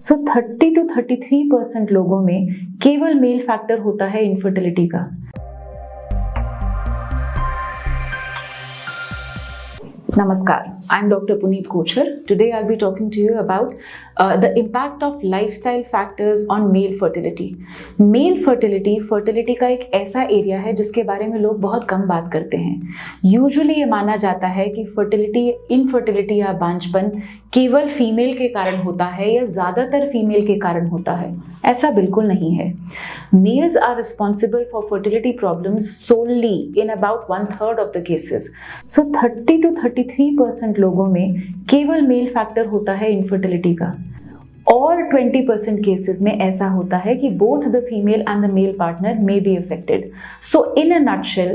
सो 30 to 33% लोगों में केवल मेल फैक्टर होता है इनफर्टिलिटी का। Namaskar, I'm Dr. Puneet Kochhar. Today I'll be talking to you about the impact of lifestyle factors on male fertility. Male fertility का एक ऐसा एरिया है जिसके बारे में लोग बहुत कम बात करते हैं। यूजुअली ये माना जाता है कि इनफर्टिलिटी या बांझपन केवल फीमेल के कारण होता है या ज़्यादातर फीमेल के कारण होता है। ऐसा बिल्कुल नहीं है। Males are responsible for fertility problems solely in about 1/3 of the cases. So 30 to 33% लोगों में केवल मेल फैक्टर होता है इनफर्टिलिटी का, और 20% केसेस में ऐसा होता है कि both the female and the male partner may be affected. So in a nutshell,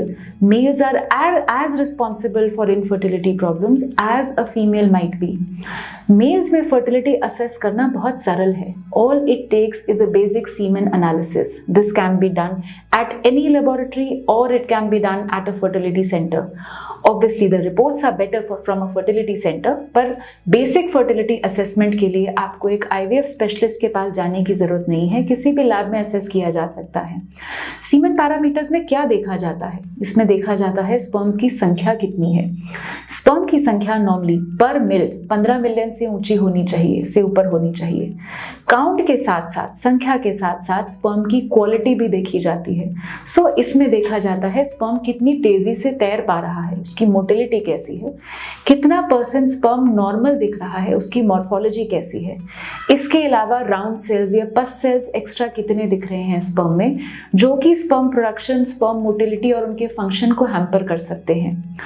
males are as responsible for infertility problems as a female might be. Males में fertility assess करना बहुत सरल है. All it takes is a basic semen analysis. This can be done at any laboratory or it can be done at a fertility center. Obviously the reports are better from a fertility center, पर basic fertility assessment के लिए आपको एक IVF specialist के पास जाने की जरूरत नहीं है, किसी भी लैब में असेस किया जा सकता है। सीमन पैरामीटर्स में क्या देखा जाता है? इसमें देखा जाता है स्पर्म्स की संख्या कितनी है। स्पर्म की संख्या नॉर्मली पर मिल 15 मिलियन से ऊंची होनी चाहिए, से ऊपर होनी चाहिए। काउंट के साथ साथ, संख्या के साथ साथ स्पर्म की क्वालिटी भी देखी जाती है। सो इसमें देखा जाता है स्पर्म कितनी तेजी से तैर पा रहा है, उसकी मोटिलिटी कैसी है, कितना % स्पर्म नॉर्मल दिख रहा है, उसकी मॉर्फोलॉजी कैसी है। इसके अलावा राउंड सेल्स या पस सेल्स एक्स्ट्रा कितने दिख रहे हैं स्पर्म में, जो कि स्पर्म प्रोडक्शन, स्पर्म मोटिलिटी और उनके फंक्शन को हैम्पर कर सकते हैं।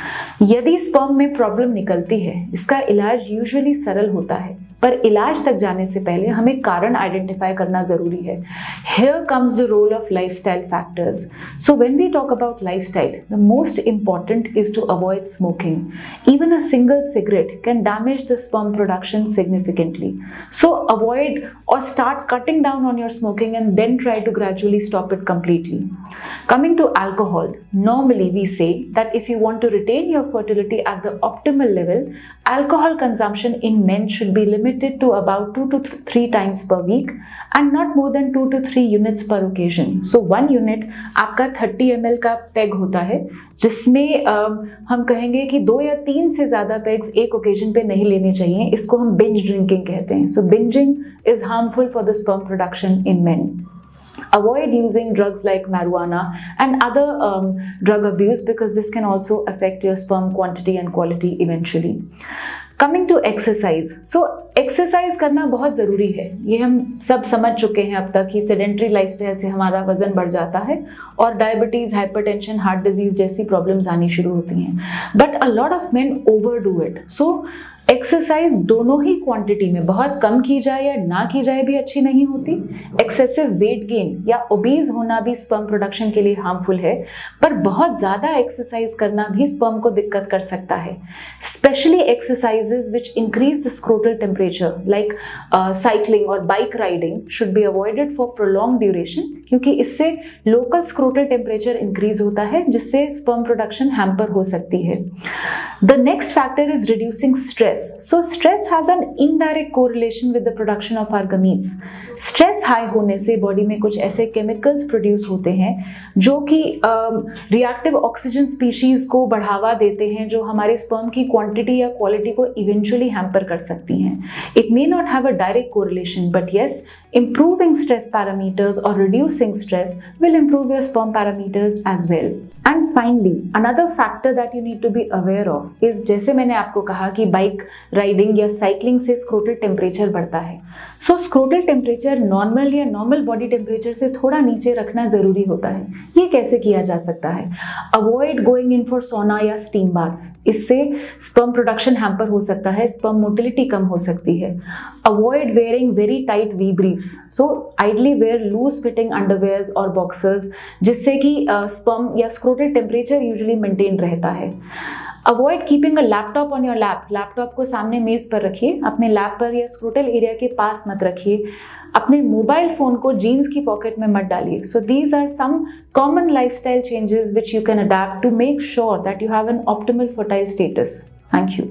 यदि स्पर्म में प्रॉब्लम निकलती है, इसका इलाज यूजुअली सरल होता है, पर इलाज तक जाने से पहले हमें कारण आइडेंटिफाई करना जरूरी है। Here comes the role of lifestyle factors. So when we talk about lifestyle, the most important is to avoid smoking. Even a single cigarette can damage the sperm production significantly. So avoid or start cutting down on your smoking and then try to gradually stop it completely. Coming to alcohol, normally we say that if you want to retain your fertility at the optimal level, alcohol consumption in men should be limited to about 2 to 3 times per week and not more than 2 to 3 units per occasion. So 1 unit आपका 30 ml का peg होता है, जिसमें हम कहेंगे कि 2 या 3 से ज़्यादा पेग्स एक ओकेजन पे नहीं लेने चाहिए। इसको हम बिंज ड्रिंकिंग कहते हैं। So binging is harmful for the sperm production in men. Avoid using drugs like marijuana and other drug abuse because this can also affect your sperm quantity and quality eventually. Coming to exercise. So exercise करना बहुत ज़रूरी है, ये हम सब समझ चुके हैं अब तक कि सेडेंट्री लाइफस्टाइल से हमारा वजन बढ़ जाता है और डायबिटीज़, हाइपरटेंशन, हार्ट डिजीज जैसी प्रॉब्लम्स आनी शुरू होती हैं। But a lot of main overdo it. So exercise दोनों ही क्वांटिटी में, बहुत कम की जाए या ना की जाए भी अच्छी नहीं होती। एक्सेसिव वेट गेन या ओबीज होना भी स्पर्म प्रोडक्शन के लिए हार्मफुल है, पर बहुत ज़्यादा एक्सरसाइज करना भी स्पर्म को दिक्कत कर सकता है। Specially exercises which increase the scrotal temperature like cycling और bike riding should be avoided for prolong duration, क्योंकि इससे लोकल स्क्रोटल टेम्परेचर इंक्रीज होता है जिससे स्पर्म प्रोडक्शन हैम्पर हो सकती है। The next factor is reducing stress. So stress has an indirect correlation with the production of our gametes. Stress high होने से बॉडी में कुछ ऐसे केमिकल्स प्रोड्यूस होते हैं जो कि रिएक्टिव ऑक्सीजन स्पीशीज को बढ़ावा देते हैं, जो हमारे स्पर्म की क्वांटिटी या क्वालिटी को इवेंचुअली हैम्पर कर सकती हैं। It may not have a direct correlation, but yes, improving stress parameters or reducing stress will improve your sperm parameters as well. And finally, another factor that you need to be aware of is, जैसे मैंने आपको कहा कि bike riding या cycling से scrotal temperature बढ़ता है। सो scrotal temperature normal या नॉर्मल बॉडी टेम्परेचर से थोड़ा नीचे रखना जरूरी होता है। ये कैसे किया जा सकता है? Avoid going in for sauna या स्टीम बाथ्स, इससे स्पर्म प्रोडक्शन हैम्पर हो सकता है, स्पर्म मोटिलिटी कम हो सकती है। Avoid wearing very tight V briefs, so ideally wear loose fitting underwears और बॉक्सर्स, जिससे कि स्पर्म या स्क्रोटल टेम्परेचर यूजुअली मेंटेन रहता है। Avoid keeping a laptop on your lap, laptop को सामने मेज पर रखिए, अपने लैप पर या स्क्रोटल एरिया के पास मत रखिए। अपने मोबाइल फोन को जीन्स की पॉकेट में मत डालिए। So these are some common lifestyle changes which you can adapt to make sure that you have an optimal fertile status. Thank you.